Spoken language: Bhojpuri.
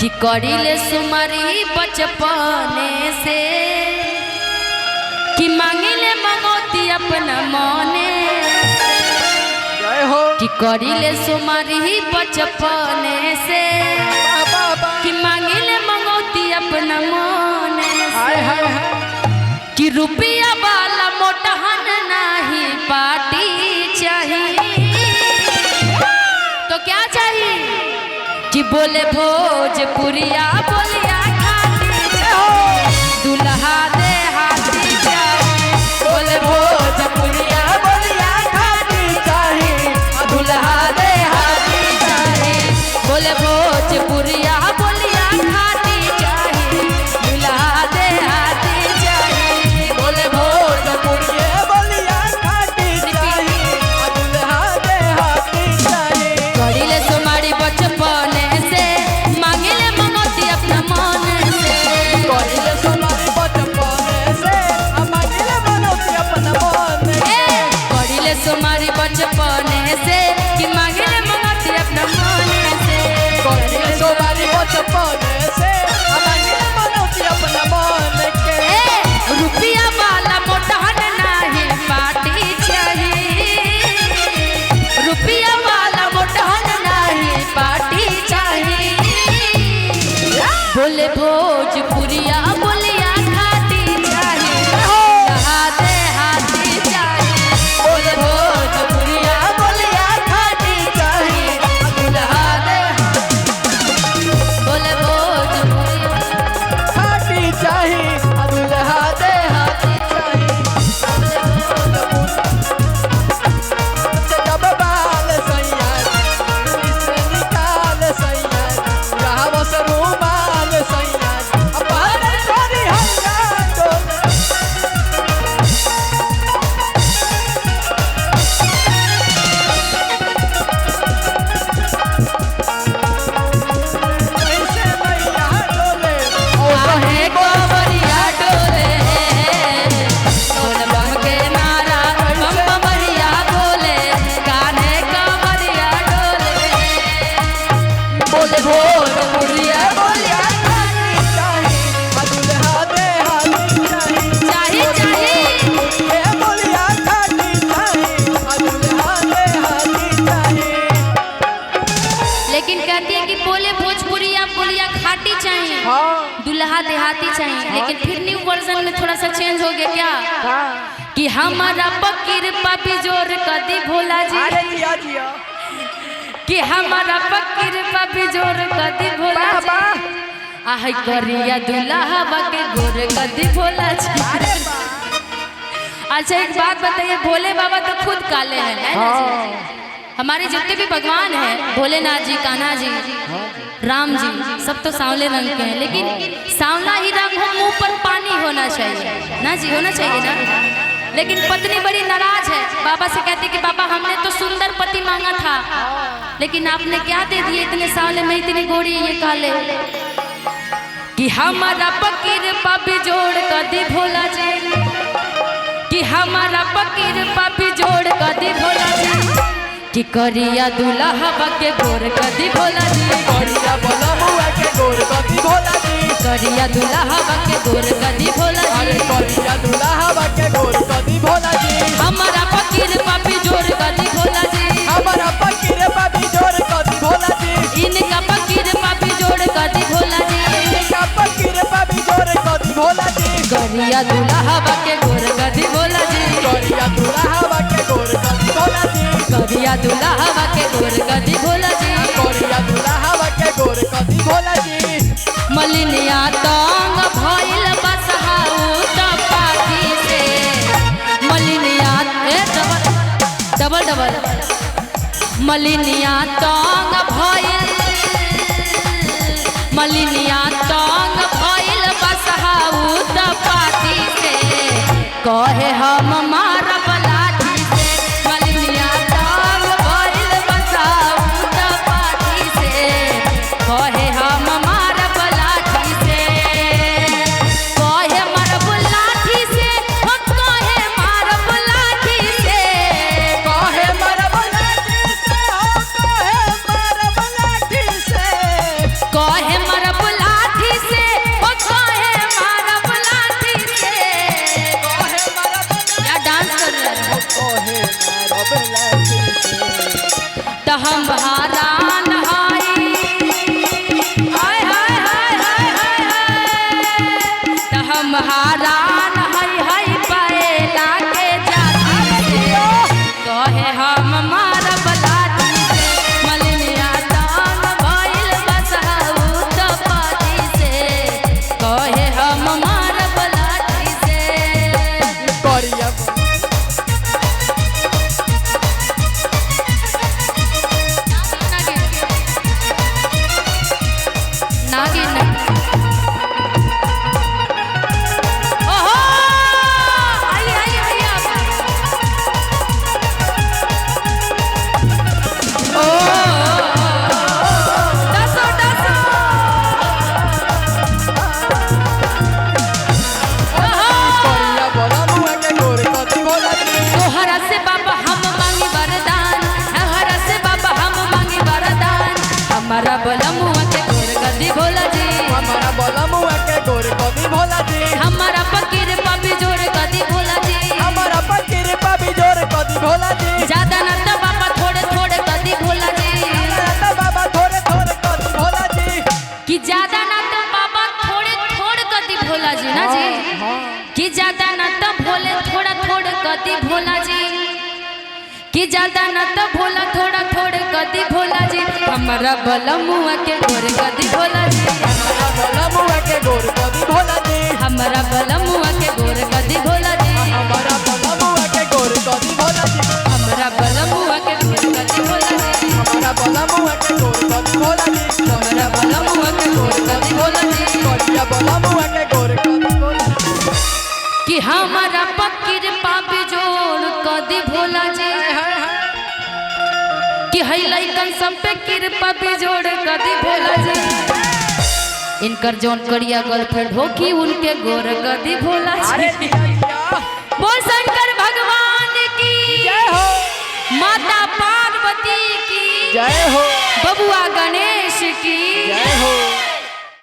कि करिले सुमरी बचपने से कि मांगिले मंगौती अपना मने कि करिले सुमरी बचपने से कि मांगिले मंगौती अपना मने से कि रुपया वाला मोटहन नहीं पार्टी चाहिए तो क्या चाहिए कि बोले भोजपुरिया बोलिया खाती दुल्हा दे हाथी चाहिए बोले भोजपुरिया बोलिया खाती चाहिए दुल्हा दे हाथी चाहिए बोले भोजपुरिया बोलिया खाती चाहिए दुल्हा दे हाथी चाहिए बोले भोजपुरिया बोलिया खाती चाहिए दुल्हा दे हाथी चाहिए करिले सुमारी बचपने से मांगिले मंगौती अपना मन से करिले सुमारी बचपने से मांगिले मंगौती अपना मन से करिले सुमारी बचपने से कि मांगिले मंगौती अपना मन से करिले सुमारी बचपने से मांगिले मंगौती अपना मन के रुपया वाला मोटहन नहीं पार्टी चाहिए रुपया वाला मोटहन नहीं पार्टी चाहिए बोले भोजपुरिया बोलिया खाती चाहिए दुल्हा दे हाथी चाहिए बोले भोजपुरिया बोलिया खाती चाहिए दुल्हा दे बोले भोजपुरिया हाथी चाहिए दुल्हा दे हाथी चाहिए जब बाल सैया इससे निकाल सैया कहावत से रुमाल सैया अपन छोरी हल्ला डोल ऐसे मैया डोले आहे गोवरिया डोले ढोल बम के नारा बम बमरिया बोले गाने गोवरिया डोले बोले भोजपुरिया बोलिया चाहिए दुल्हा दे हाथी चाहिए चाहिए ये बोलिया खाती चाहिए दुल्हा दे हाथी चाहिए लेकिन कहती है कि बोले भोजपुरिया बोलिया खाटी चाहिए हाँ दुल्हा देहाती चाहिए लेकिन फिर न्यू वर्जन में थोड़ा सा चेंज हो गया क्या कि हमारा पकीर पापी जोर कदी भोला जी अरे जिया जिया कि हमारा पकीर पापी जोर कदी भोला बाबा जी आह करिया दुल्हा के गोर कदी भोला जी अच्छा एक बात बताइए भोले बाबा तो खुद काले हैं है ना जी? हमारे जितने भी भगवान हैं भोलेनाथ जी कान्हा जी राम जी सब तो सांवले रंग के हैं लेकिन सांवला ही रंग हो मुंह पर पानी होना चाहिए ना जी होना चाहिए ना लेकिन पत्नी बड़ी नाराज है बाबा से कहती कि बाबा हमने तो सुंदर पति मांगा था लेकिन आपने क्या दे दिए इतने सांवले में इतनी गोरी ये काले कि हमारा पकीर पापी जोड़ कदी भोला जी कि हमारा पकीर पापी जोड़ कदी भोला जी कि करिया दुल्हा के गोर कदी भोला जी करिया बोला हुआ के गोर कदी भोला जी करिया दुल्हा के गोर कदी भोला अरे जी करिया दुल्हा के गोर कदी भोला जी हमारा फकीर पापी जोर कदी भोला जी हमारा फकीर पापी जोर कदी भोला जी इनका फकीर पापी जोड़ कदी भोला जी इनका फकीर पापी जोर कदी भोला जी करिया दुल्हा के गोर कदी भोला जी करिया दुल्हा के गोर कदी भोला जी करिया दुल्हा के गोर कदी भोला जी करिया दुल्हा के गोर कदी भोला जी मलिनिया तंग भइल बसहाऊ पाखी से मलिनिया डबल डबल मलिनिया तंग भइल मलिनिया तंग भइल बसहाऊ पाखी से कहे हम मारब लाठी से मलिनिया तंग भइल बसहाऊ पाखी से कहे हम मारब लाठी से कहे मारब लाठी से हम कहे मारब लाठी से कहे मरब लाठी से हो कहे मरब लाठी से कहे मारब कदी भोला जी हमारा बलमुआ के गोर कदी भोला जी हमारा फकीर पापी जोड़ कदी भोला जी हमारा फकीर पापी जोर कदी भोला जी ज्यादा न तो बाबा थोड़े थोड़े कदी भोला जी तो बाबा थोड़े थोड़े कदी भोला जी कि ज्यादा न तो बाबा थोड़े थोड़े कदी भोला जी ना जी कि ज्यादा न तो भोले थोड़ा थोड़े कदी भोला जी कि ज्यादा न तो भोला थोड़ा थोड़े कदी भोला जी हमारा बलमुआ के गोर कदी भोला जी हमारा बलमुआ के गोर कदी भोला जी हमारा बलमुआ के गोर कदी भोला जी हमारा बलमुआ के गोर कदी भोला जी हमारा बलमुआ के गोर कदी भोला जी हमारा बलमुआ के गोर कदी भोला जी हमारा बलमुआ के गोर कदी भोला जी बढ़िया बलमुआ के गोर कदी भोला जी कि हमारा फकीर पापी जोड़ कदी भोला जी कि है लइकन सब पे कृपा भी जोड़ कदी भोला जी इनकर जौन करिया गर्लफ्रेंड हो कि उनके गोर कदी भोला अरे जी दिया बोल शंकर भगवान की जय हो माता पार्वती की जय हो बबुआ गणेश की जय हो